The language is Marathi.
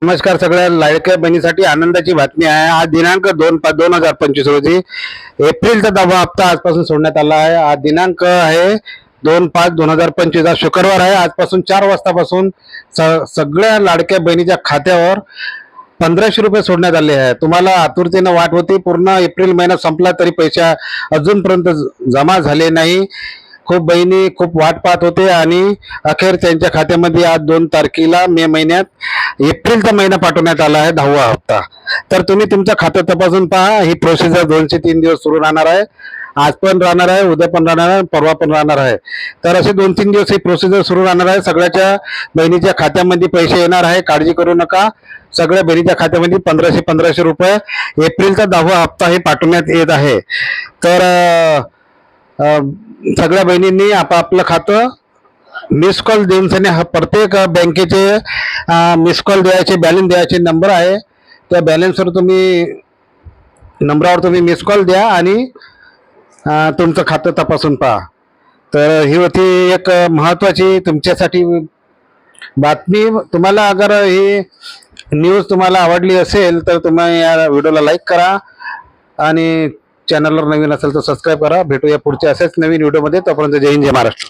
नमस्कार. सगळ्या लाडक्या बहिणीसाठी आनंदाची बातमी आहे. आज दिनांक 2/5/2025 रोजी एप्रिलचा 10वा हप्ता आजपासून सोडण्यात आला आहे. आज दिनांक आहे 2/5/2025. आज शुक्रवार आहे. आजपासून 4 वाजतापासून सगळ्या लाडक्या बहिणीच्या खात्यावर 1500 रुपये सोडण्यात आले आहे. तुम्हाला आतुरतेने वाट होती. पूर्ण एप्रिल महिना संपला तरी पैसे अजूनपर्यंत जमा झाले नाही. खूप बहिणी खूप वाट पाहत होते आणि अखेर त्यांच्या खात्यामध्ये आज 2 तारखेला मे महिन्यात एप्रिलचा महिना पाठवण्यात आला आहे 10वा हप्ता. तर तुम्ही तुमचं खातं तपासून पहा. ही प्रोसिजर 2 ते 3 दिवस सुरू राहणार आहे. आज पण राहणार आहे, उद्या पण राहणार आहे, परवा पण राहणार आहे. तर असे 2-3 दिवस ही प्रोसिजर सुरू राहणार आहे. सगळ्याच्या बहिणीच्या खात्यामध्ये पैसे येणार आहे. काळजी करू नका. सगळ्या बहिणीच्या खात्यामध्ये 1500 रुपये एप्रिलचा 10वा हप्ता हे पाठवण्यात येत आहे. तर सगळ्या बहिणींनी आपापलं खातं मिस कॉल देऊन प्रत्येक बँकेचे मिस कॉल द्यायचे, बॅलन्स द्यायचे नंबर आहे. त्या बॅलन्सवर नंबरावर तुम्ही मिस कॉल द्या आणि तुमचं खातं तपासून पहा. तर ही होती एक महत्त्वाची तुमच्यासाठी बातमी. तुम्हाला अगर ही न्यूज तुम्हाला आवडली असेल तर तुम्ही या व्हिडिओला लाईक करा आणि चॅनलवर नवीन असेल तर सबस्क्राईब करा. भेटूया पुढच्या असेच नवीन व्हिडिओमध्ये. तोपर्यंत जय हिंद, जय महाराष्ट्र.